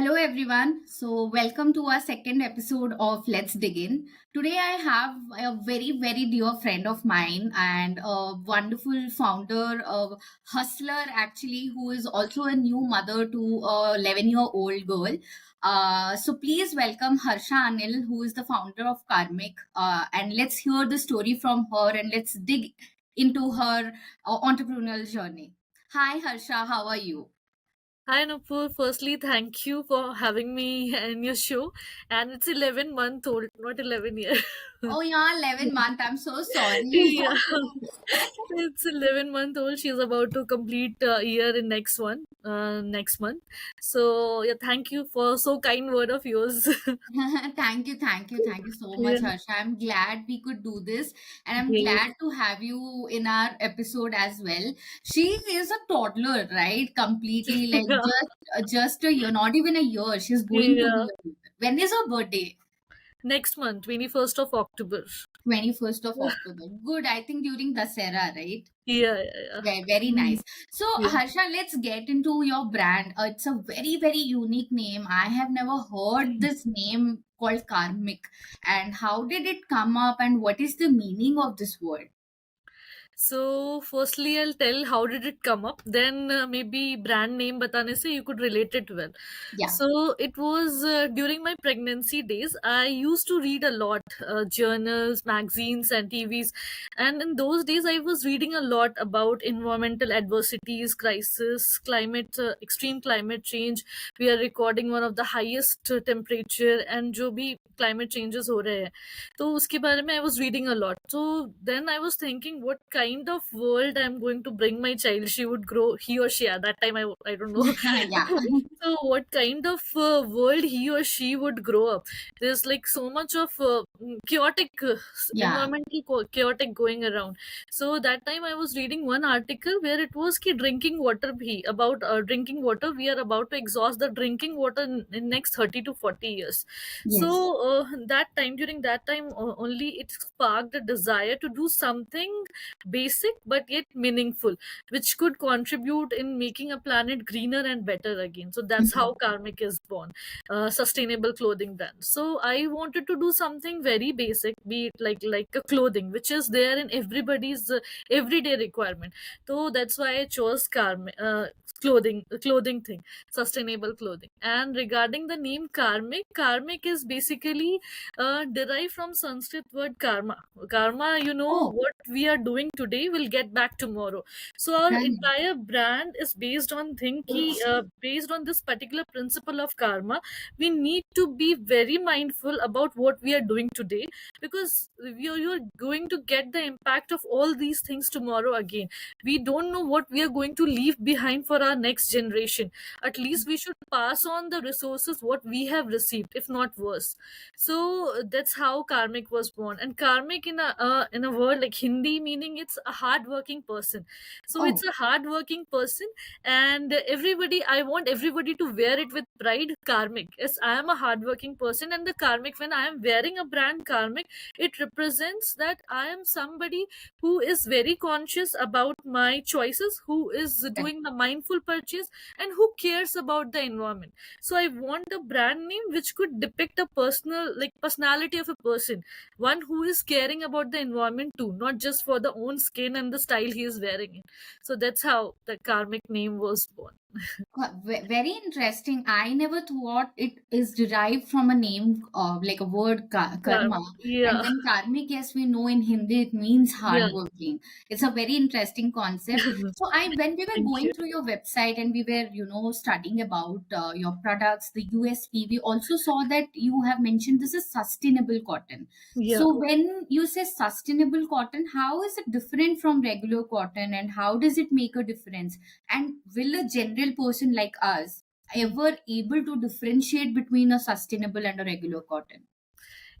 Hello, everyone. So, welcome to our second episode of Let's Dig In. Today, I have a very, very dear friend of mine and a wonderful founder, a hustler, actually, who is also a new mother to a 11-year-old girl. So, please welcome Harsha Anil, who is the founder of Karmikh. And let's hear the story from her and let's dig into her entrepreneurial journey. Hi, Harsha. How are you? Hi Nupur, firstly thank you for having me in your show, and it's 11 month old, not 11 year. Oh, yeah, 11 month. I'm so sorry. Yeah, it's 11 month old. She's about to complete a year in next month. So yeah, thank you for so kind word of yours. Thank you so much, Yeah, Harsha. I'm glad we could do this, and I'm great. glad to have you in our episode as well. She is a toddler, right? Completely, like Yeah, just a year, not even a year. She's going to be yeah. a year. When is her birthday? Next month, 21st of October. 21st of October. Good. I think during Dasera, right? Yeah, yeah, yeah. Very, very Mm, nice. So, yeah. Harsha, let's get into your brand. It's a very, very unique name. I have never heard this name called Karmik. And how did it come up, and what is the meaning of this word? So, firstly, I'll tell how did it come up. Then maybe brand name batane se you could relate it well. Yeah. So it was during my pregnancy days. I used to read a lot, journals, magazines, and TVs. And in those days, I was reading a lot about environmental adversities, crisis, extreme climate change. We are recording one of the highest temperature, and जो भी climate changes हो रहे हैं तो उसके बारे में I was reading a lot. So then I was thinking what kind of world I'm going to bring my child. She would grow, he or she, at that time I don't know. Yeah. So what kind of world he or she would grow up. There's like so much of chaotic Yeah. chaotic going around. So that time I was reading one article where it was ki drinking water bhi about drinking water, we are about to exhaust the drinking water in next 30 to 40 years. So Yes. during that time only it sparked a desire to do something basic but yet meaningful, which could contribute in making a planet greener and better again. So that's Mhm. how Karmik is born, sustainable clothing brand. So I wanted to do something very basic, be it like a clothing which is there in everybody's everyday requirement. So that's why I chose Karmik, clothing thing, sustainable clothing. And regarding the name Karmik, Karmik is basically derived from Sanskrit word karma. Karma, Oh, what we are doing today will get back tomorrow. So our right. entire brand is based on based on this particular principle of karma. We need to be very mindful about what we are doing today, because you're going to get the impact of all these things tomorrow again. We don't know what we are going to leave behind for our next generation. At least we should pass on the resources what we have received, if not worse. So that's how Karmik was born. And Karmik in a word like Hindi meaning, it's a hardworking person. So Oh, it's a hardworking person, and I want everybody to wear it with pride. Karmik, yes, I am a hardworking person, and the Karmik, when I am wearing a brand Karmik, it represents that I am somebody who is very conscious about my choices, who is right. doing the mindful purchase, and who cares about the environment. So I want a brand name which could depict a personality of a person, one who is caring about the environment too, not just for the own skin and the style he is wearing it. So that's how the Karmic name was born. Very interesting. I never thought it is derived from a name, like a word, karma. And Yeah, then karmic, yes, we know in Hindi it means yeah. hardworking. It's a very interesting concept. So when we were Thank you. going through your website and we were, studying about your products, the USP, we also saw that you have mentioned this is sustainable cotton. Yeah. So when you say sustainable cotton, how is it different from regular cotton, and how does it make a difference? And will a general person like us ever able to differentiate between a sustainable and a regular cotton?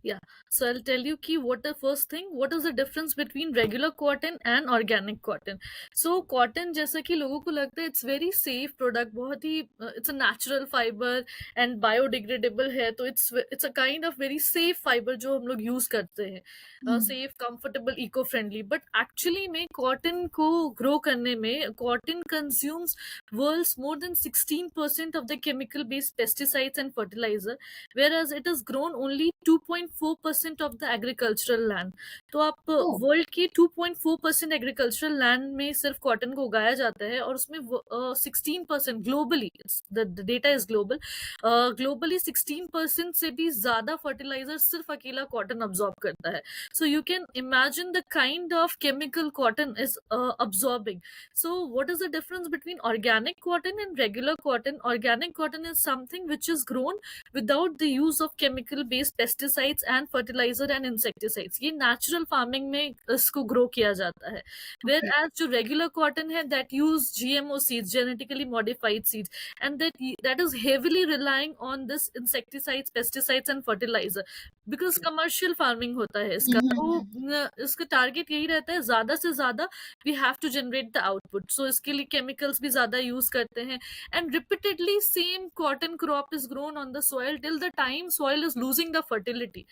Yeah, so I'll tell you ki what the first thing, what is the difference between regular cotton and organic cotton. So cotton जैसा कि लोगों को लगता है it's very safe product, बहुत ही it's a natural fiber and biodegradable है, तो it's a kind of very safe fiber जो हम लोग use करते हैं, Hmm. safe, comfortable, eco friendly. But actually में cotton को grow करने में cotton consumes world's more than 16% of the chemical based pesticides and fertilizer, whereas it has grown only 2.4% of the agricultural land. तो आप Oh. World की 2.4% agricultural land में सिर्फ cotton को उगाया जाता है, और उसमें 16% globally, the data is global, globally 16% से भी ज्यादा फर्टिलाइजर सिर्फ अकेला कॉटन अब्सॉर्ब करता है. So you can imagine the kind of chemical cotton is absorbing. So what is the difference between organic cotton and regular cotton? Organic cotton is something which is grown without the use of chemical based pesticides and fertiliser and insecticides. ये natural farming में इसको grow किया जाता है. Where Okay. As जो regular cotton है that use GMO seeds, genetically modified seeds, and that is heavily relying on this insecticides, pesticides and fertiliser, because Okay. Commercial farming होता है इसका. तो Mm-hmm. इसका टारगेट यही रहता है ज्यादा से ज्यादा we have to generate the output. So इसके लिए केमिकल्स भी ज्यादा यूज करते हैं, and repeatedly same cotton crop is grown on the soil till the time soil is losing the fertility.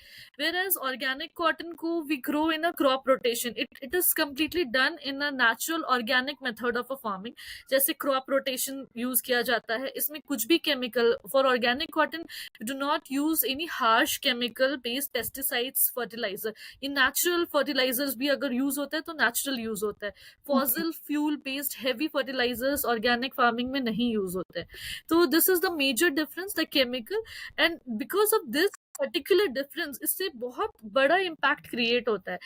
Whereas organic cotton ko we grow in a crop rotation. It is completely done in a natural organic method of a farming. जैसे crop rotation use किया जाता है, इसमें कुछ भी chemical for organic cotton we do not use any harsh chemical based pesticides, fertilizer. In natural fertilizers भी अगर use होता है तो natural use होता है. Okay. Fossil fuel based heavy fertilisers organic farming में नहीं यूज होते हैं. तो this is the major difference, the chemical. And because of this particular difference, इससे बहुत बड़ा इम्पैक्ट क्रिएट होता है.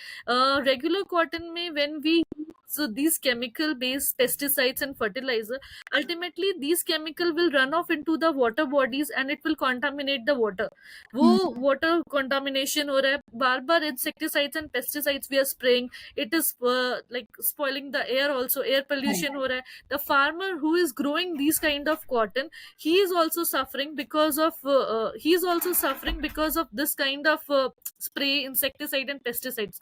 रेगुलर कॉटन में when we so these chemical based pesticides and fertilizer, ultimately these chemical will run off into the water bodies and it will contaminate the water. वो Mm-hmm. water contamination हो रहा है, बार बार insecticides and pesticides we are spraying, it is like spoiling the air also, air Right. pollution हो रहा है. The farmer who is growing these kind of cotton, he is also suffering because of this kind of spray, insecticide and pesticides,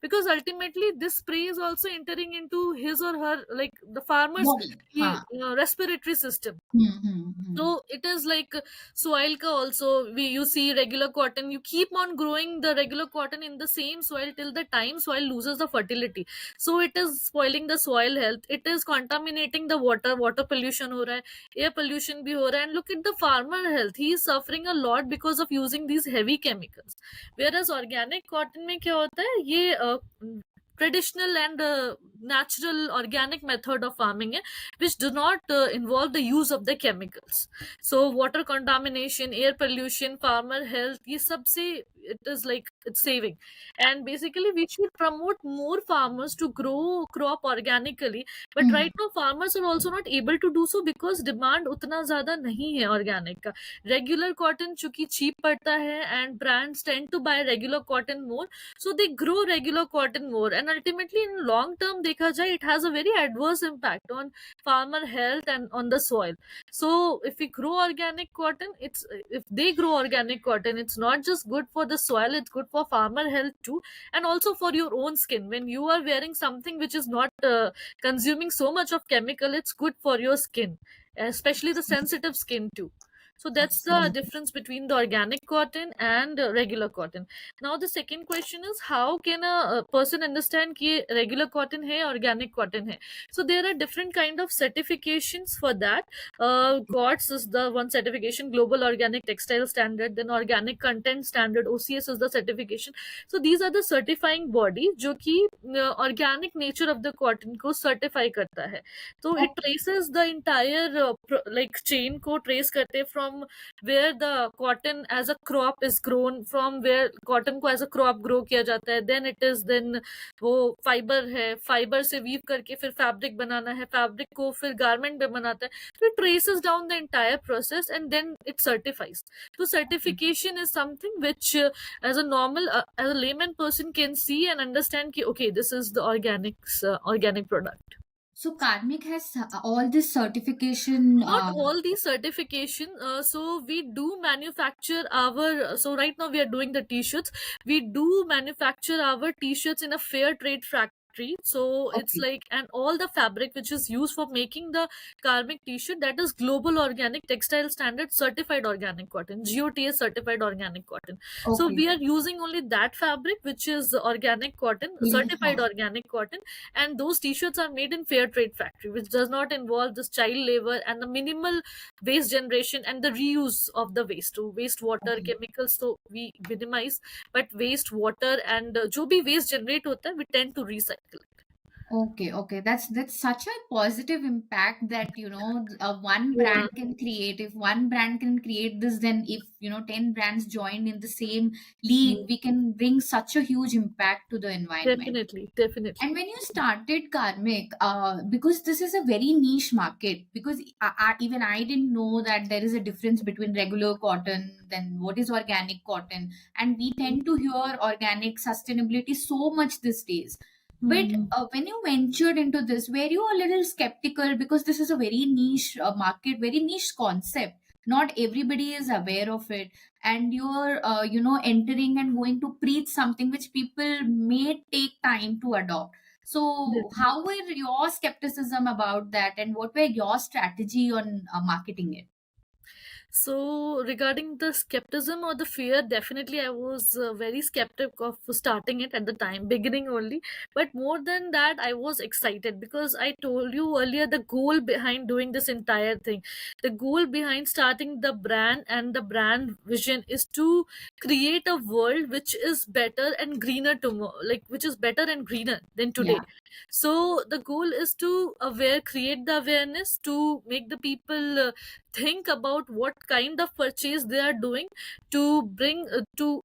because ultimately this spray is also entering into his or her, like the farmer's Body. Huh. respiratory system. Mm-hmm. So it is like soil ka also, we you see regular cotton, you keep on growing the regular cotton in the same soil till the time soil loses the fertility. So it is spoiling the soil health, it is contaminating the water, water pollution ho raha hai, air pollution bhi ho raha hai, and look at the farmer health, he is suffering a lot because of using these heavy chemicals. Whereas organic cotton में क्या होता है, ये traditional and natural organic method of farming है, which do not involve the use of the chemicals. So water contamination, air pollution, farmer health, ये सब से it is like it's saving. And basically we should promote more farmers to grow crop organically, but Mm-hmm. right now farmers are also not able to do so because demand उतना ज़्यादा नहीं है organic का. Regular cotton चूंकि cheap पड़ता है and brands tend to buy regular cotton more, so they grow regular cotton more, and ultimately in long term देखा जाए it has a very adverse impact on farmer health and on the soil. So if we grow organic cotton, if they grow organic cotton, it's not just good for the soil, it's good for farmer health too, and also for your own skin. When you are wearing something which is not consuming so much of chemical, it's good for your skin, especially the sensitive skin too. So that's the Absolutely. difference between the organic cotton and regular cotton. Now the second question is, how can a person understand कि ये regular cotton है, organic cotton है? So there are different kind of certifications for that. GOTS is the one certification, Global Organic Textile Standard. Then Organic Content Standard, OCS is the certification. So these are the certifying body जो कि organic nature of the cotton को certify करता है. So it Okay. traces the entire like chain को trace करते from where the cotton as a crop is grown, from where cotton को as a crop grow किया जाता है, then it is then वो फाइबर है, फाइबर से weave करके फिर फैब्रिक बनाना है, फैब्रिक को फिर गारमेंट में बनाता है. So it traces down the entire process and then it certifies. So certification is something which as a normal as a layman person can see and understand कि okay, this is the organic product. So Karmik has all this certification. Not all the certification, so we do manufacture our, so right now we are doing the t-shirts. We do manufacture our t-shirts in a fair trade factory, so it's Okay, like, and all the fabric which is used for making the Karmic t-shirt, that is global organic textile standard certified organic cotton, GOTS certified organic cotton. So okay. we are using only that fabric which is organic cotton, certified Uniform. organic cotton, and those t-shirts are made in fair trade factory, which does not involve this child labor and the minimal waste generation and the reuse of the waste, so waste water Okay. chemicals, so we minimize, but waste water and जो भी waste generate होता है, we tend to recycle it. Okay, okay. That's such a positive impact that, one Yeah, brand can create. If one brand can create this, then if, 10 brands join in the same league, we can bring such a huge impact to the environment. definitely, definitely. And when you started Karmik, because this is a very niche market, because even I didn't know that there is a difference between regular cotton, then what is organic cotton, and we tend to hear organic sustainability so much these days. But Hmm. when you ventured into this, were you a little skeptical because this is a very niche market, very niche concept? Not everybody is aware of it, and you're entering and going to preach something which people may take time to adopt. So how were your skepticism about that, and what were your strategy on marketing it? So regarding the skepticism or the fear, definitely I was very skeptic of starting it at the time, beginning only. But more than that, I was excited because I told you earlier the goal behind doing this entire thing. The goal behind starting the brand and the brand vision is to create a world which is better and greener tomorrow, like which is better and greener than today. Yeah. So the goal is to create the awareness, to make the people think about what kind of purchase they are doing, to bring to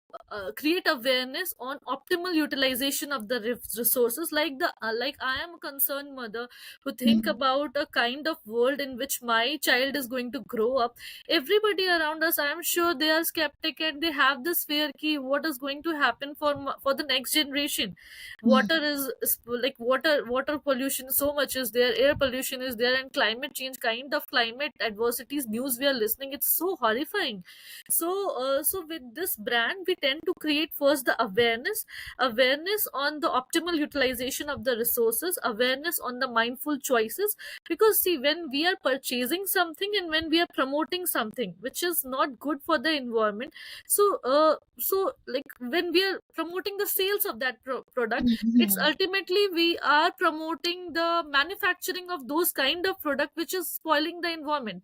create awareness on optimal utilization of the resources, like the like I am a concerned mother who think Mhm. about a kind of world in which my child is going to grow up. Everybody around us, I am sure, they are skeptic and they have this fear ki what is going to happen for for the next generation. Water is like water pollution so much is there, air pollution is there, and climate change, kind of climate adversities news we are listening, it's so horrifying. So with this brand we tend to create first the awareness on the optimal utilization of the resources, awareness on the mindful choices. Because see, when we are purchasing something and when we are promoting something which is not good for the environment, so like when we are promoting the sales of that product, it's Mhm. ultimately we are promoting the manufacturing of those kind of product which is spoiling the environment.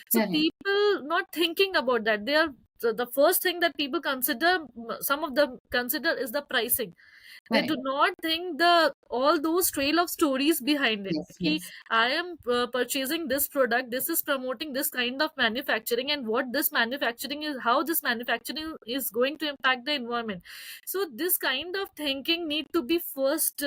So Correct. people not thinking about that, they are the first thing that people consider, some of them consider, is the pricing. They do Correct. not think the all those trail of stories behind it. Yes. Ki, Yes. I am purchasing this product, this is promoting this kind of manufacturing, and what this manufacturing is, how this manufacturing is going to impact the environment. So this kind of thinking need to be first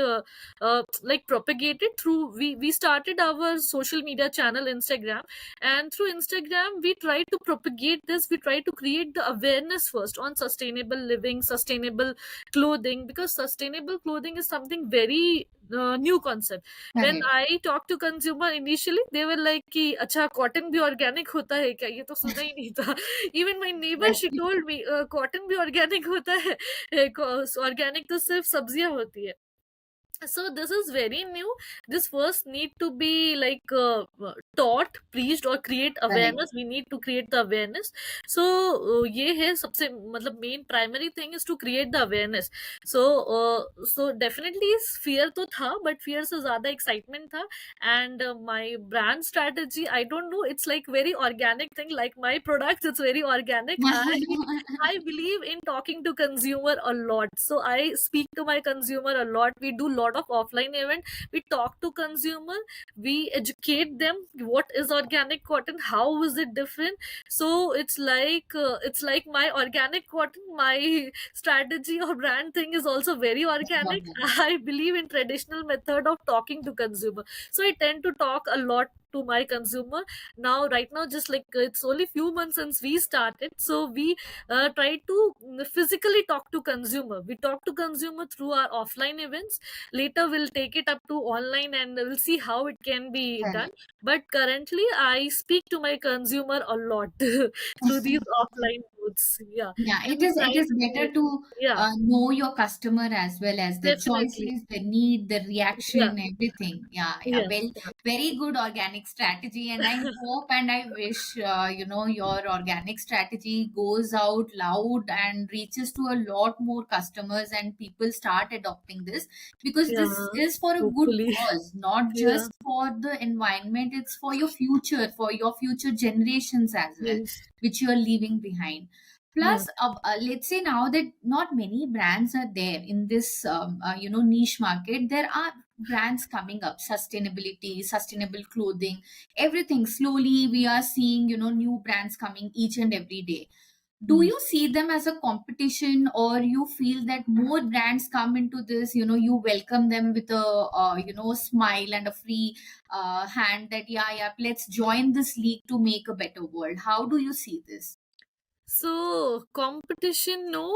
like propagated through, we started our social media channel Instagram, and through Instagram we try to propagate this, we try to create the awareness first on sustainable living, sustainable clothing, because sustainable clothing is something very new concept. When Correct. I talked to consumer initially, they were like कि अच्छा cotton भी organic होता है क्या, ये तो सुना ही नहीं था. Even my neighbor, she Correct. told me cotton भी organic होता है, organic तो सिर्फ सब्जियां होती है. So this is very new. This first need to be like taught, preached, or create Correct. awareness. We need to create the awareness. So ये है सबसे मतलब main primary thing is to create the awareness. So definitely fear तो था, but fear से ज़्यादा excitement था. And my brand strategy, I don't know, it's like very organic thing, like my products, it's very organic. I believe in talking to consumer a lot. So I speak to my consumer a lot. We do lot of offline event. We talk to consumer. We educate them what is organic cotton, how is it different. So it's like my organic cotton, my strategy or brand thing is also very organic. I believe in traditional method of talking to consumer. So I tend to talk a lot to my consumer. Now right now, just like it's only few months since we started, so we try to physically talk to consumer. We talk to consumer through our offline events. Later we'll take it up to online and we'll see how it can be done. Correct. But currently I speak to my consumer a lot through these offline modes. Yeah. Yeah, And we try it is to better create. to Yeah, know your customer as well as the definitely. choices, the need, the Yeah, reaction, everything. Yeah, yeah. yeah, Well, very good organic strategy, and I hope and I wish your organic strategy goes out loud and reaches to a lot more customers, and people start adopting this, because this yeah, is for a good hopefully. cause, not Yeah, just for the environment. It's for your future, for your future generations as well, yes, which you are leaving behind. yeah. Plus, let's say now that not many brands are there in this, niche market. There are brands coming up, sustainability, sustainable clothing, everything. Slowly, we are seeing, new brands coming each and every day. Do Hmm. you see them as a competition, or you feel that more brands come into this, you welcome them with a, smile and a free hand, that, yeah, yeah, let's join this league to make a better world? How do you see this? So, competition, no.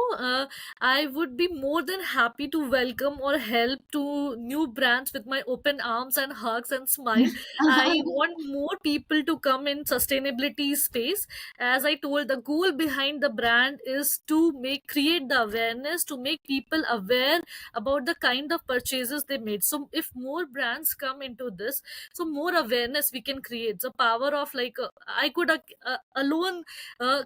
I would be more than happy to welcome or help to new brands with my open arms and hugs and smile. I want more people to come in sustainability space. As I told, the goal behind the brand is to create the awareness, to make people aware about the kind of purchases they made. So, if more brands come into this, so more awareness we can create. The power of like I could alone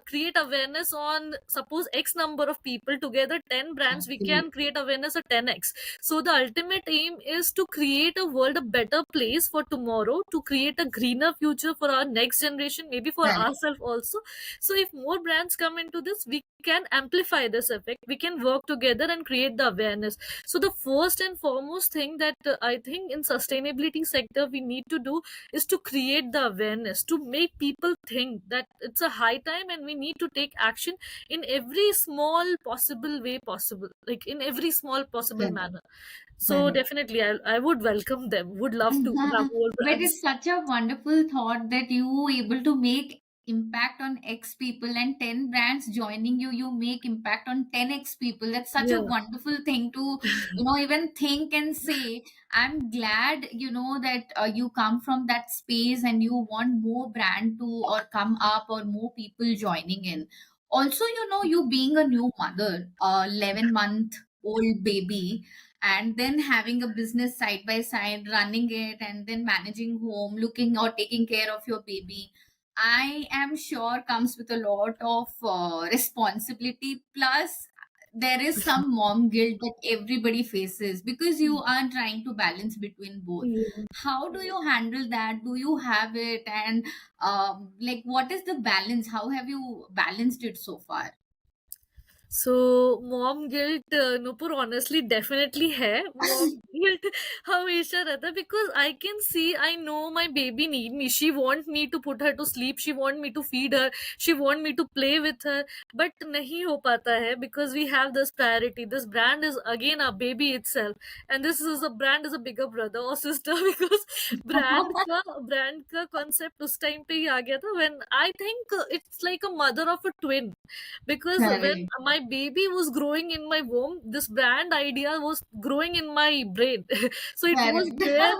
create awareness on, suppose, x number of people, together 10 brands, we can Absolutely. create awareness at 10x. So the ultimate aim is to create a world, a better place for tomorrow, to create a greener future for our next generation, maybe for Correct. ourselves also. So if more brands come into this, we can amplify this effect, we can work together and create the awareness. So the first and foremost thing that I think in sustainability sector we need to do is to create the awareness, to make people think that it's a high time and we need to take action in every small possible way possible, like in every small possible Correct. manner. So Correct. definitely I would welcome them, would love to have more But brands. it's such a wonderful thought that you able to make impact on X people, and 10 brands joining you, you make impact on 10x people. That's such a Yeah, wonderful thing to, even think and say. I'm glad, that you come from that space and you want more brand to or come up, or more people joining in. Also, you being a new mother, 11-month old baby, and then having a business side by side, running it, and then managing home, looking or taking care of your baby, I am sure comes with a lot of responsibility. Plus, there is some mom guilt that everybody faces, because you are trying to balance between both. yeah. How do you handle that? Do you have it? And like, what is the balance? How have you balanced it so far? So mom guilt, Nupur, honestly definitely है. Mom guilt हमेशा रहता है, because I can see, I know my baby need me. She want me to put her to sleep. She want me to feed her. She want me to play with her. But नहीं हो पाता है, because we have this priority. This brand is again a baby itself, and this is a brand is a bigger brother or sister because brand का concept उस time पे ही आ गया था, when I think it's like a mother of a twin, because when Correct. my baby was growing in my womb, this brand idea was growing in my brain. So it was Correct. there,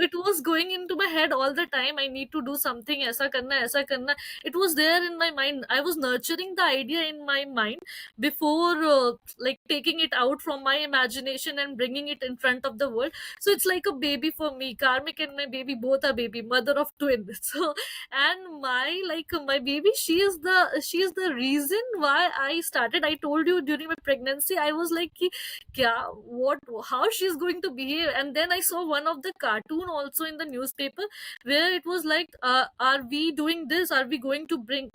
it was going into my head all the time. I need to do something, ऐसा करना. It was there in my mind. I was nurturing the idea in my mind before like taking it out from my imagination and bringing it in front of the world. So it's like a baby for me. Karmik and my baby both are baby, mother of twin. So, and my baby, she is the reason why I started. I told you, during my pregnancy I was like कि, kya, what, how she's going to behave. And then I saw one of the cartoon also in the newspaper, where it was like, are we doing this, are we going to bring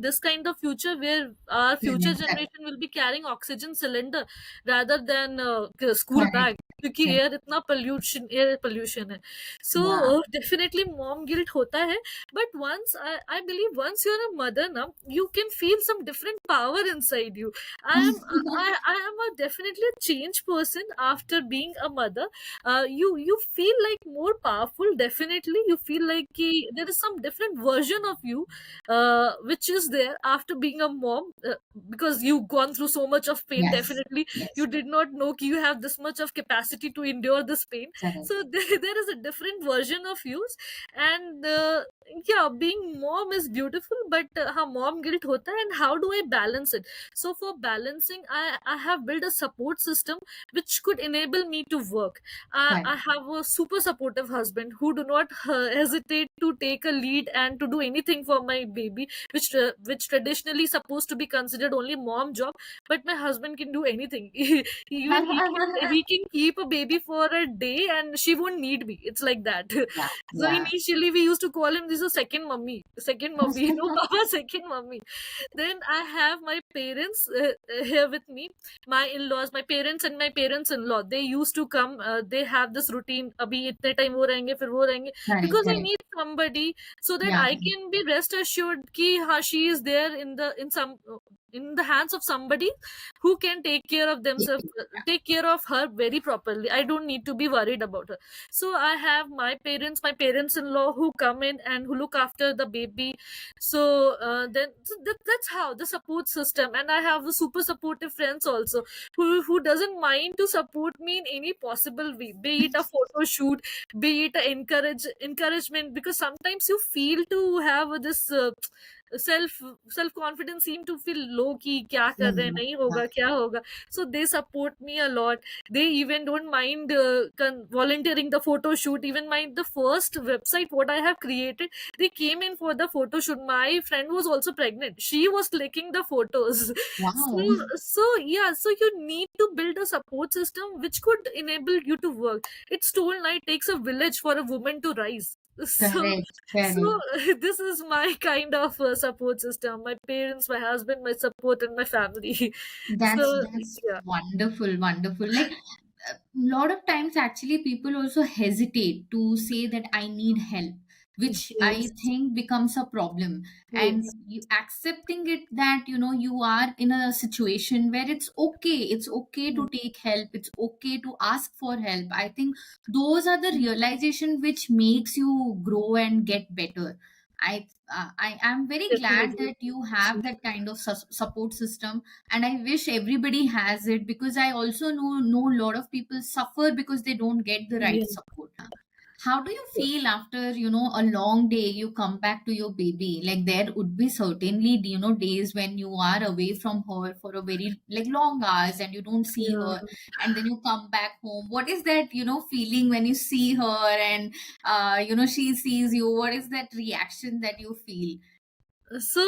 this kind of future, where our future Correct. generation will be carrying oxygen cylinder rather than school Correct. bag. क्योंकि Correct. Air pollution है. So Yeah. Definitely mom guilt होता है. But once I believe once you are a mother ना, you can feel some different power inside you. I am a definitely a changed person after being a mother. You feel like more powerful. Definitely, you feel like there is some different version of you, which is there after being a mom, because you've gone through so much of pain. Yes. Definitely, you Yes. did not know you have this much of capacity to endure this pain. Correct. So there is a different version of you, and yeah, being mom is beautiful, but हाँ, mom guilt होता है. And how do I balance it? So for balancing, I have built a support system which could enable me to work. I Correct. have a super supportive husband who do not hesitate to take a lead and to do anything for my baby, which traditionally supposed to be considered only mom job. But my husband can do anything. Even he can keep a baby for a day and she won't need me. It's like that. Yeah. So Yeah. initially we used to call him this is second mummy, no papa, second mummy. Then I have my parents here with me, my in-laws, my parents and my parents-in-law. They used to come. They have this routine. अभी इतने time वो रहेंगे, फिर वो रहेंगे, Correct. because I Correct. need somebody so that Yeah. I can be rest assured कि हाँ, she is there in the hands of somebody who can take care of themselves, take care of her very properly. I don't need to be worried about her. So I have my parents-in-law who come in and who look after the baby. So that's how the support system. And I have a super supportive friends also who doesn't mind to support me in any possible way, be it a photo shoot, be it a encouragement, because sometimes you feel to have this self self confidence seem to feel low कि क्या कर रहे हैं, Mm. नहीं Yeah. होगा, क्या होगा. So they support me a lot. They even don't mind volunteering the photo shoot. Even the first website what I have created, they came in for the photo shoot. My friend was also pregnant, she was clicking the photos. so Wow. so yeah, so you need to build a support system which could enable you to work. It's told now it takes a village for a woman to rise. so Correct. so Correct. this is my kind of support system: my parents, my husband, my support, and my family. So That's yeah. wonderful, wonderful. Like a lot of times, actually, people also hesitate to say that I need help, which I Yes, think becomes a problem. And yes, you accepting it that you are in a situation where it's okay to take help, it's okay to ask for help. I think those are the realization which makes you grow and get better. I am very glad definitely. that you have that kind of support system, and I wish everybody has it, because I also know a lot of people suffer because they don't get the right Yeah. support. How do you feel after a long day, you come back to your baby? Like, there would be certainly days when you are away from her for a very like long hours and you don't see her, Yeah. and then you come back home. What is that feeling when you see her and she sees you? What is that reaction that you feel? So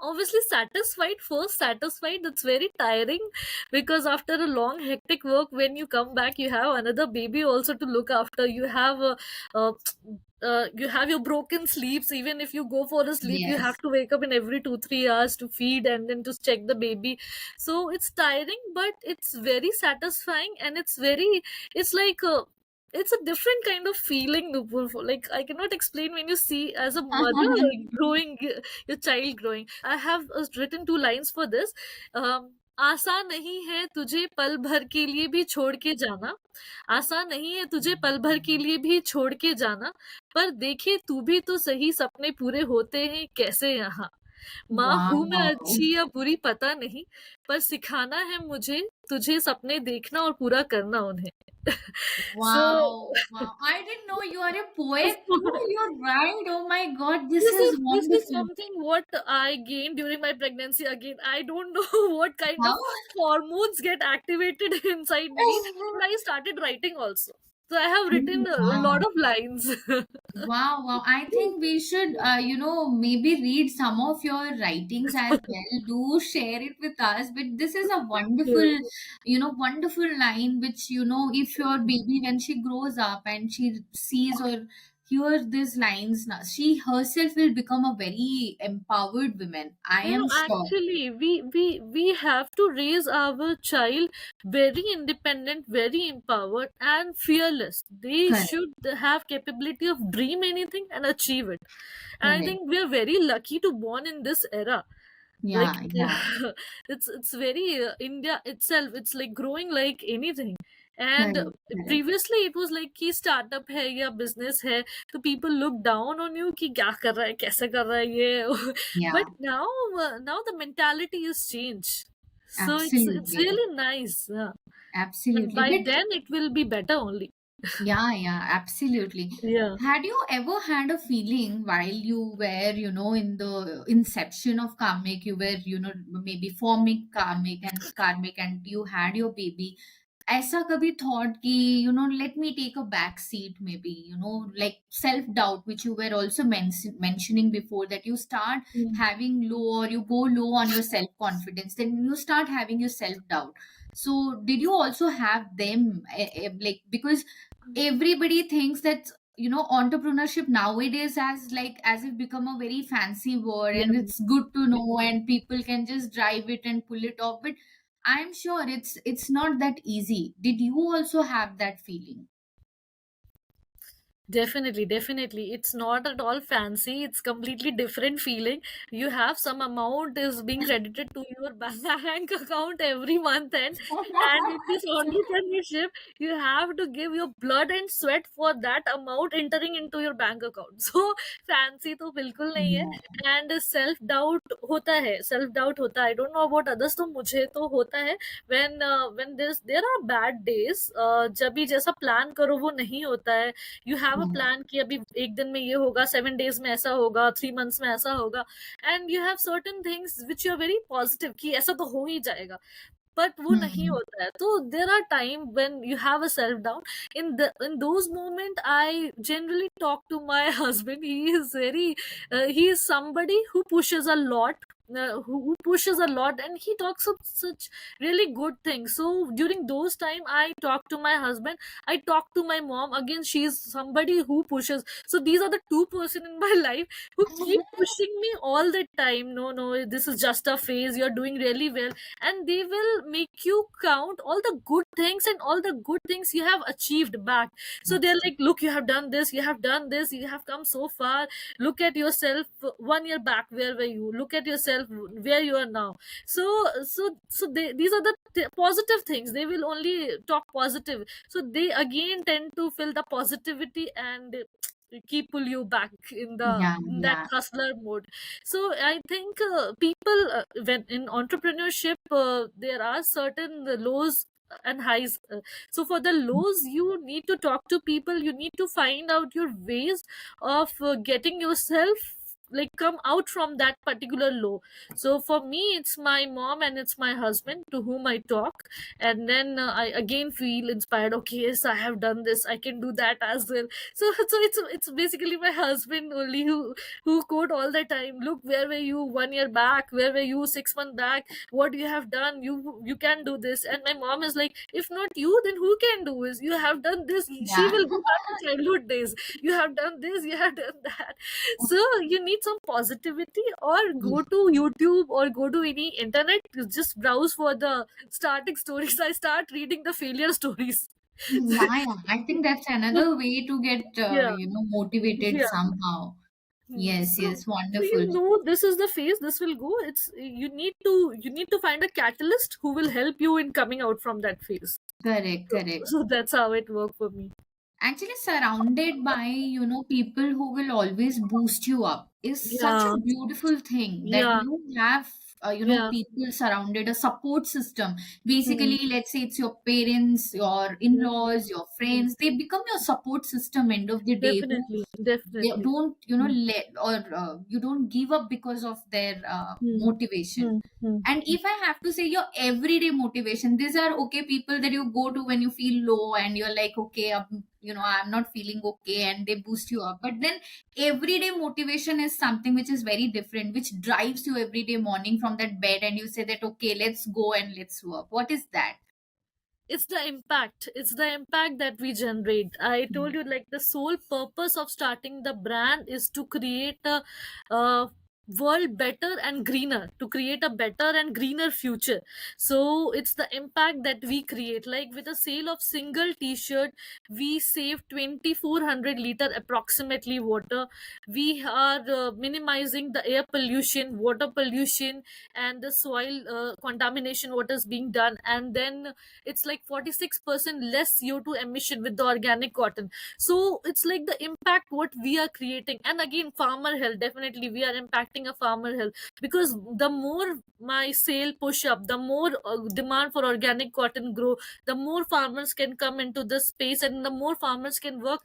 obviously satisfied, first satisfied. It's very tiring because after a long hectic work, when you come back you have another baby also to look after. Uh, you have your broken sleeps. Even if you go for a sleep, you have Yes. to wake up in every 2-3 hours to feed and then to check the baby. So it's tiring, but it's very satisfying. And it's like it's a different kind of feeling, Nupur. Like, I cannot explain when you see as a mother growing, your child growing. I have written 2 lines for this. आसान नहीं है तुझे पल भर के लिए भी छोड़ के जाना, आसान नहीं है तुझे पल भर के लिए भी छोड़ के जाना, पर देखे तू भी तो सही सपने पूरे होते हैं कैसे यहाँ. माँ हूं मैं Wow. अच्छी या बुरी पता नहीं, पर सिखाना है मुझे तुझे सपने देखना और पूरा करना उन्हें. So Wow, wow. I didn't know you are a poet too. You're right. Oh my God, this this is is this is wonderful. something what I gained during my pregnancy. Again, I don't know what kind How? of hormones get activated inside me, but I started writing also. So I have written a lot Wow. of lines. Wow, wow. I think we should, maybe read some of your writings as well. Do share it with us. But this is a Thank you. wonderful line, which, if your baby, when she grows up and she sees her hear these lines now, she herself will become a very empowered woman, I No, no, am sure. actually, we have to raise our child very independent, very empowered, and fearless. They Correct. should have capability of dream anything and achieve it. And I Correct. think we are very lucky to born in this era. Like Yeah, yeah. it's very India itself. It's like growing like anything. And Correct. Correct. previously it was like कि startup है या business है, तो people look down on you कि क्या कर रहा है, कैसे कर रहा है ये. But Yeah. now the mentality is changed, so it's Absolutely. really nice. And Absolutely. by But then it will be better only. yeah, yeah, absolutely. Yeah. Had you ever had a feeling while you were, in the inception of Karmikh, you were, maybe forming Karmikh and you had your baby, ऐसा कभी thought कि, let me take a back seat maybe, like self-doubt, which you were also mentioning before, that you start Mm. having low or you go low on your self-confidence, then you start having your self-doubt. So did you also have them, like, because everybody thinks that entrepreneurship nowadays has like as it become a very fancy word Yeah. and it's good to know and people can just drive it and pull it off, but I'm sure it's not that easy. Did you also have that feeling? Definitely, definitely. It's not at all fancy. It's completely different feeling. You have some amount is being credited to your bank account every month, and in this entrepreneurship, you have to give your blood and sweat for that amount entering into your bank account. So fancy तो बिल्कुल नहीं है. Yeah. And self doubt होता है. Self doubt होता है. I don't know about others, तो मुझे तो होता है. When there are bad days, जब भी जैसा प्लान करो वो नहीं होता है. You have a Yeah. Plan कि अभी एक दिन में ये होगा, 7 डेज में ऐसा होगा, 3 मंथ्स में ऐसा होगा, and you have certain things which you are very positive कि ऐसा तो हो ही जाएगा, बट वो नहीं Hmm. होता है. तो there are time when you have a self doubt. In those moment I generally talk to my husband. He is somebody who pushes a lot, who pushes a lot, and he talks of such really good things. So during those time I talk to my husband, I talk to my mom. Again, she is somebody who pushes. So these are the two person in my life who keep pushing me all the time. No, no, this is just a phase, you're doing really well. And they will make you count all the good things and all the good things you have achieved back. So they're like, look, you have done this, you have done this, you have come so far. Look at yourself 1 year back, where were you? Look at yourself where you are now. These are the positive things. They will only talk positive, so they again tend to fill the positivity and keep pull you back Yeah, in that yeah. hustler mode. So I think people, when in entrepreneurship, there are certain lows and highs. So for the lows, you need to talk to people, you need to find out your ways of getting yourself like come out from that particular low. So for me, it's my mom and it's my husband to whom I talk, and then I again feel inspired. Okay, yes, I have done this, I can do that as well. So it's basically my husband only who quote all the time, look, where were you 1 year back, where were you 6 months back, what you have done, you can do this. And my mom is like, if not you, then who can do this? You have done this, she Yeah. will go back to childhood days. You have done this, you have done that. So you need some positivity, or go to YouTube or go to any internet, just browse for the starting stories. I start reading the failure stories. Yeah, yeah. I think that's another way to get Yeah, motivated yeah. somehow. Yes, So, yes, so wonderful. you know this is the phase, this will go. It's you need to find a catalyst who will help you in coming out from that phase. Correct, So, correct. so that's how it worked for me. Actually, surrounded by people who will always boost you up is such Yeah, a beautiful thing, that yeah, you have yeah. people surrounded, a support system. Hmm. Basically, let's say it's your parents, your Hmm. in-laws, your Hmm. friends, they become your support system end of the day, who Definitely, they definitely. don't Hmm. let, or you don't give up because of their Hmm. motivation. Hmm. Hmm. And if I have to say your everyday motivation, these are okay people that you go to when you feel low and you're like, okay, I'm not feeling okay, and they boost you up. But then everyday motivation is something which is very different, which drives you every day morning from that bed and you say that, okay, let's go and let's work. What is that? It's the impact that we generate. I told you, like, the sole purpose of starting the brand is to create a world better and greener, to create a better and greener future. So it's the impact that we create. Like, with a sale of single t-shirt, we save 2400 liter approximately water. We are minimizing the air pollution, water pollution, and the soil contamination, what is being done. And then it's like 46% less CO2 emission with the organic cotton. So it's like the impact what we are creating. And again, farmer health, definitely we are impacting a farmer health, because the more my sale push up, the more demand for organic cotton grow, the more farmers can come into this space, and the more farmers can work,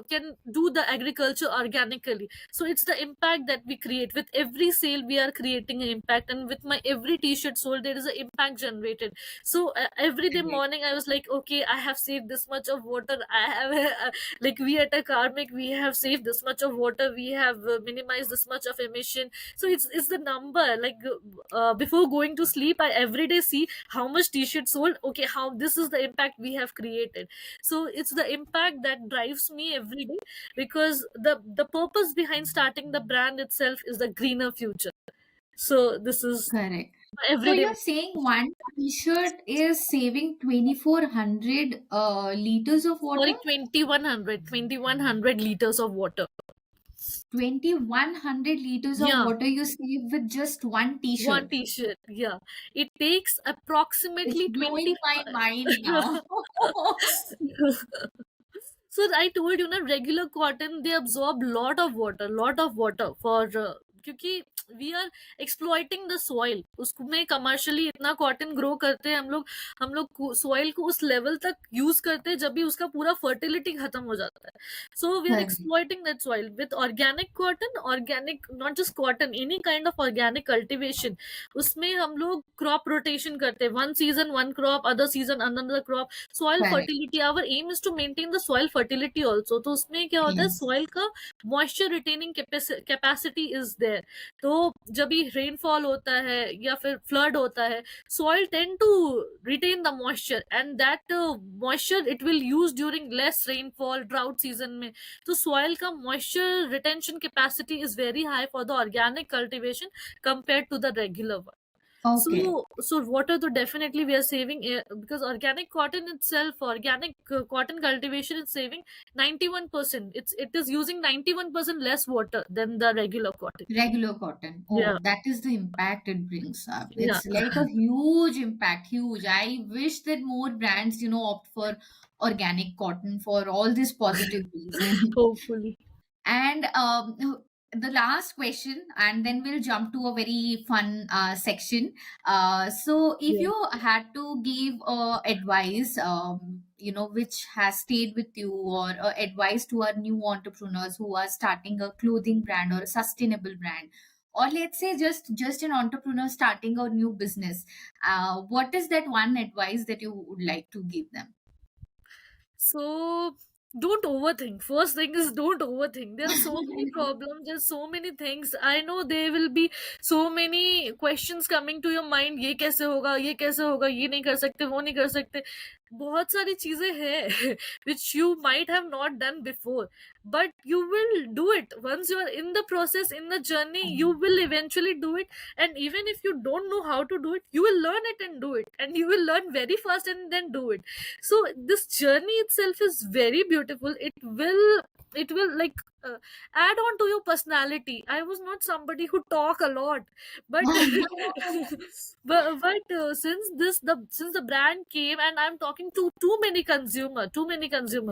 can do the agriculture organically. So it's the impact that we create. With every sale we are creating an impact, and with my every t-shirt sold, there is an impact generated. So every day Correct. morning I was like, okay, I have saved this much of water. I have like, we at a Karmikh, we have saved this much of water, we have minimized this much of emission. So it's the number. Like, before going to sleep, I every day see how much t-shirts sold. Okay, how this is the impact we have created. So it's the impact that drives me every day, because the purpose behind starting the brand itself is the greener future. So this is Correct. my So everyday. you're saying one t-shirt is saving 2400 liters of water? Sorry, 2100 liters of water. 2100 liters of Yeah, water you save with just one one t-shirt. t-shirt. Yeah, it takes It's approximately blowing 20. my mind now. So I told you, na, regular cotton, they absorb lot of water for क्योंकि we are exploiting the soil. उसमें commercially इतना cotton grow करते हैं हम लोग soil को उस level तक use करते हैं जब भी उसका पूरा fertility खत्म हो जाता है. So we are Correct. exploiting that soil with organic cotton. Organic, not just cotton, any kind of organic cultivation, उसमें हम लोग crop rotation करते हैं. One season one crop, other season another crop. Soil Correct. fertility, our aim is to maintain the soil fertility also. तो उसमें क्या होता है, Yes. soil का moisture retaining capacity is there. तो जब भी rainfall होता है या फिर flood होता है, soil tend to retain the moisture, and that moisture it will use during less rainfall, drought season में. तो soil का moisture retention capacity is very high for the organic cultivation compared to the regular one. Okay. So water, to definitely we are saving, because organic cotton itself, organic cotton cultivation is saving 91%. It is using 91% less water than the regular cotton. Regular cotton. Yeah, Oh, that is the impact it brings up. yeah. It's like a huge impact, huge. I wish that more brands, opt for organic cotton for all these positive reasons. Hopefully. And the last question, and then we'll jump to a very fun section. So, if Yeah. you had to give advice, which has stayed with you, or advice to our new entrepreneurs who are starting a clothing brand or a sustainable brand, or let's say just an entrepreneur starting a new business, what is that one advice that you would like to give them? So don't overthink. First thing is, don't overthink. There are so many problems, there's so many things. I know there will be so many questions coming to your mind. ये कैसे होगा, ये कैसे होगा, ये नहीं कर सकते, वो नहीं कर सकते. बहुत सारी चीजें हैं which you might have not done before, but you will do it. Once you are in the process, in the journey, you will eventually do it. And even if you don't know how to do it, you will learn it and do it, and you will learn very fast and then do it. So this journey itself is very beautiful. It will like add on to your personality. I was not somebody who talk a lot, but but since the brand came, and I'm talking to too many consumer.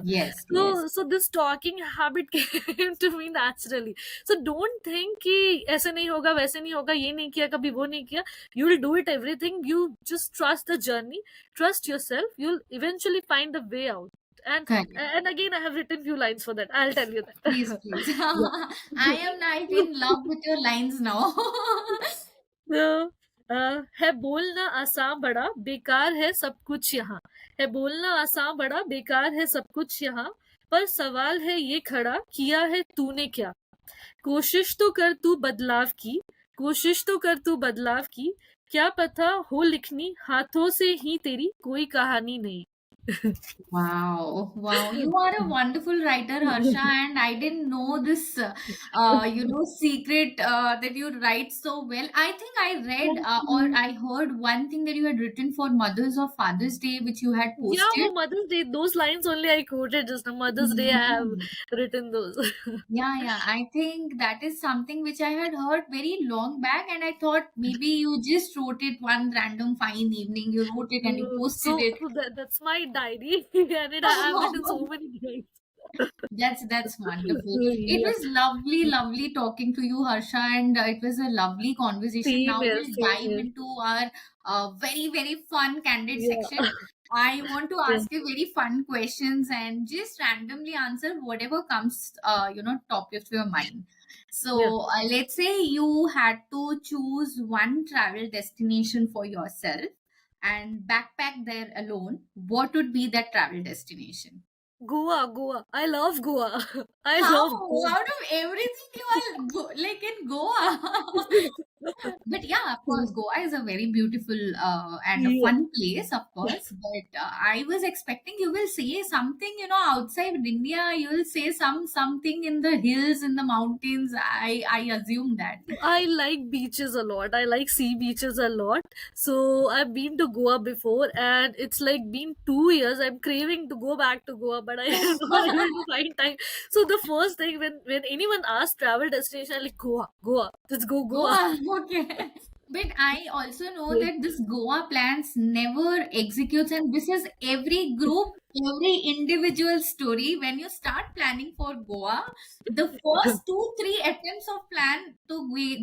Yes, so yes. so this talking habit came to me naturally. So don't think कि ऐसे नहीं होगा, वैसे नहीं होगा, ये नहीं किया कभी, वो नहीं किया. You will do it, everything. You just trust the journey, trust yourself. You'll eventually find a way out. and Correct. and again, I have written few lines for that. I'll tell you Please, that. please. I Yeah. am not in love with your lines now. तो, है बोलना आसान बड़ा, बेकार है सब कुछ यहाँ. है बोलना आसान बड़ा, बेकार है सब कुछ यहाँ. पर सवाल है ये खड़ा, किया है तूने क्या. कोशिश तो कर तू बदलाव की, कोशिश तो कर तू बदलाव की, क्या पता हो लिखनी हाथों से ही तेरी कोई कहानी नहीं. Wow, wow. You are a wonderful writer, Harsha, and I didn't know this, secret that you write so well. I think I read Thank or you. I heard one thing that you had written for Mother's or Father's Day, which you had Yeah, posted. for Mother's Day, those lines only I quoted just now. Mother's Day, I have Mhm. written those. Yeah, yeah. I think that is something which I had heard very long back, and I thought maybe you just wrote it one random fine evening. You wrote it and you posted So it. that's my diary, and I've written so many things. That's wonderful. It Yeah. was lovely, lovely talking to you, Harsha, and it was a lovely conversation. Same Now here, we'll same dive here. into our very, very fun candid Yeah. section. I want to Yeah. ask you very fun questions and just randomly answer whatever comes, top of your mind. Yeah. So let's say you had to choose one travel destination for yourself and backpack there alone. What would be that travel destination? Goa, Goa. I love Goa. I How? love Goa. Out of everything you are like in Goa. But yeah, of course, Goa is a very beautiful and a Yeah. fun place, of course. But I was expecting you will say something, outside India. You will say something in the hills, in the mountains. I assume that. I like beaches a lot. I like sea beaches a lot. So I've been to Goa before, and it's like been 2 years. I'm craving to go back to Goa, but I am not able to find time. So the first thing when anyone asks travel destination, I'm like Goa, Goa. Let's go Goa. Goa, okay. But I also know that this Goa plans never executes, and this is every group, every individual story. When you start planning for Goa, the first two, three attempts of plan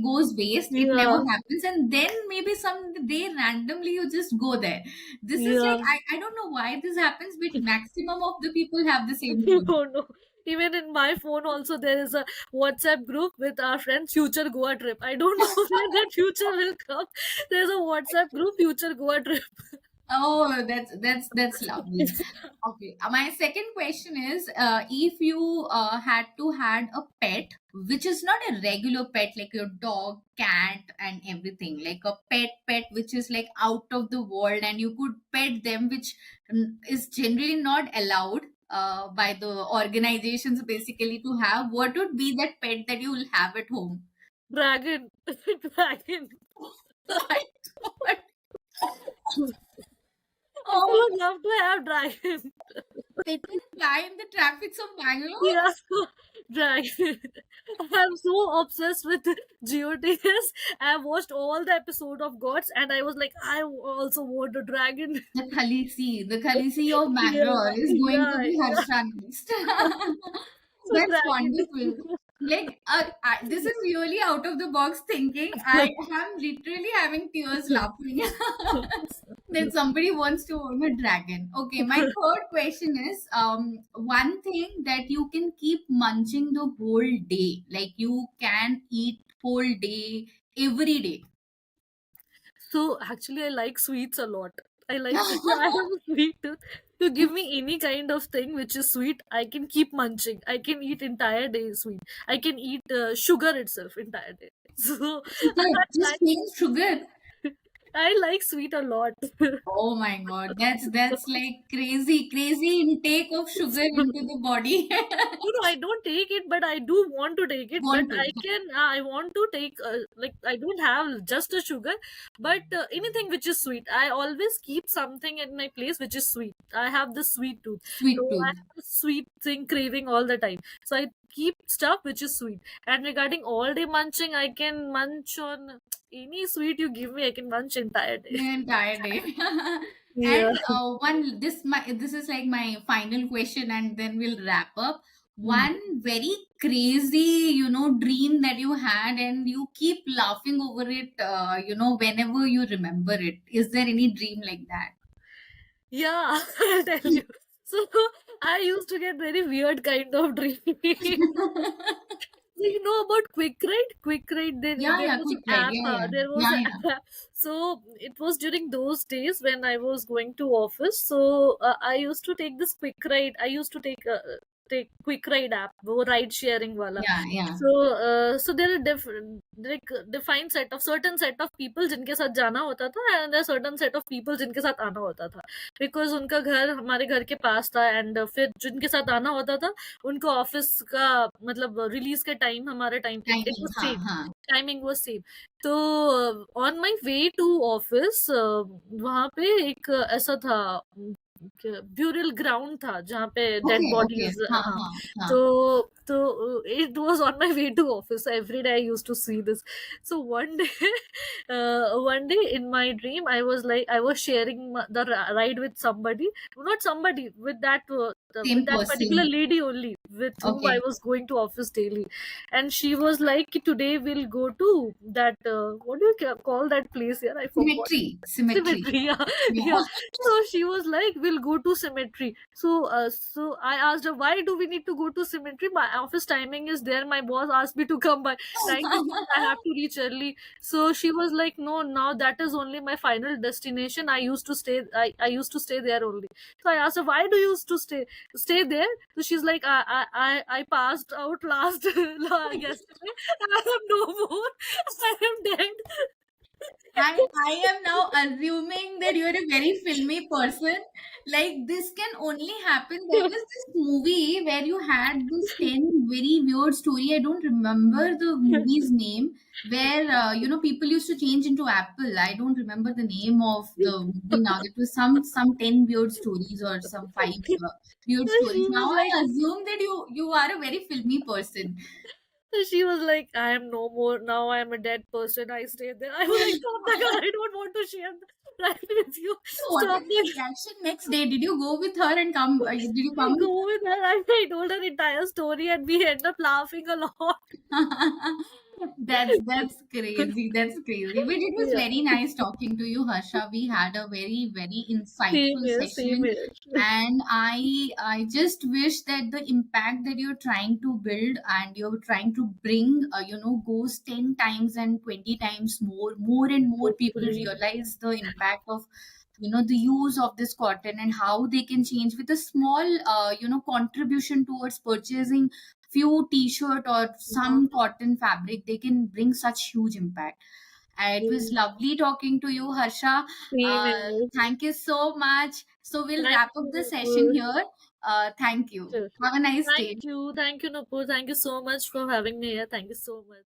goes waste. It never Yeah, happens, and then maybe some day randomly you just go there. This is like yeah. I don't know why this happens, but maximum of the people have the same You thing. don't know. Even in my phone, also there is a WhatsApp group with our friends' future Goa trip. I don't know when that future will come. There's a WhatsApp group, future Goa trip. Oh, that's lovely. Okay, my second question is, if you had to had a pet, which is not a regular pet like your dog, cat, and everything, like a pet, which is like out of the world, and you could pet them, which is generally not allowed by the organizations basically to have. What would be that pet that you will have at home? Dragon. Dragon. I don't- I Oh, would love to have dragon. they can fly in the traffics of Bangalore. Yeah, dragon. I'm so obsessed with GeoTS. I've watched all the episode of Gods, and I was like, I also want a dragon. The Khalisi of Yeah, Bangalore is going to yeah, be yeah. Harsha next. So That's dragon. wonderful. Like, this is really out of the box thinking. I am literally having tears laughing that somebody wants to own a dragon. Okay, my third question is one thing that you can keep munching the whole day, like you can eat whole day, every day. So actually, I like sweets a lot. I like I have a sweet tooth. To give me any kind of thing which is sweet, I can keep munching. I can eat entire day sweet. I can eat sugar itself entire day. So Sugar, I, just plain sugar. I like sweet a lot. Oh my God, that's like crazy, crazy intake of sugar into the body. No, no, I don't take it, but I do want to take it. But Want to? I want to take, like, I don't have just a sugar, but anything which is sweet. I always keep something in my place which is sweet. I have the sweet tooth. Sweet So I tooth. have a sweet thing craving all the time. So I keep stuff which is sweet. And regarding all day munching, I can munch on any sweet you give me, I can munch entire day. The entire day. Yeah. And this is like my final question, and then we'll wrap up. One very crazy, dream that you had, and you keep laughing over it. Whenever you remember it. Is there any dream like that? Yeah, I'll tell you. So I used to get very weird kind of dream. So you know about Quick Ride? Quick Ride, Yeah, there yeah, was quick an ride. app. Yeah, yeah, There was yeah, an yeah. app. So it was during those days when I was going to office. So I used to take this Quick Ride. I used to take. take quick ride app, वो ride sharing वाला. Yeah, yeah. So there are different, like defined set of certain set of people जिनके साथ जाना होता था, and there are certain set of people जिनके साथ आना होता था, because उनका घर हमारे घर के पास था, and फिर जिनके साथ आना होता था उनको ऑफिस का मतलब रिलीज के टाइम हमारे टाइम इट Timing, वाज हाँ, सेम, हाँ. Timing was same. तो on my way to office वहां पे एक ऐसा था, ब्यूरल ग्राउंड था जहाँ पे डेड Okay, okay. बॉडीज. हाँ, हाँ. हाँ, हाँ. तो it was on my way to office, every day I used to see this. So one day in my dream, I was sharing the ride with somebody, not somebody, with with Same that particular person. lady only, with whom I Okay. was going to office daily. And she was like, today we'll go to that, what do you call that place here? I forgot. Symmetry, symmetry. Cemetery. Yeah. Yeah. Yeah. So she was like, we'll go to cemetery. So I asked her, why do we need to go to cemetery? My office timing is there. My boss asked me to come by 9 to 6. I have to reach early. So she was like, no, now that is only my final destination. I used to stay there only. So I asked her, why do you used to stay there? So she's like, I passed out last yesterday. I am no more. I am dead. I am now assuming that you're a very filmy person. Like this can only happen. There was this movie where you had this 10 very weird story. I don't remember the movie's name. Where people used to change into Apple. I don't remember the name of the movie now. It was some 10 weird stories or some five weird She stories. Now was like, I assume that you are a very filmy person. I am no more. Now I am a dead person. I stay there. I was like, stop the girl. I don't want to share the ride with you. So what Stop was your the reaction next day? Did you go with her and come? Did you I come? go with her. I told her entire story and we end up laughing a lot. That's crazy. That's crazy. But it was Yeah. very nice talking to you, Harsha. We had a very, very Same insightful here, same session. here. And I just wish that the impact that you're trying to build and you're trying to bring, goes 10 times and 20 times more and more people Hopefully. realize the impact of, the use of this cotton and how they can change with a small, contribution towards purchasing few t-shirt or Yeah. some cotton fabric. They can bring such huge impact. It was Same lovely talking to you, Harsha. here. Thank you so much. So we'll Thank wrap up the you, session Nupur. here. Thank you. Sure. Have a nice Thank day. you. Thank you, Nupur. Thank you so much for having me here. Thank you so much.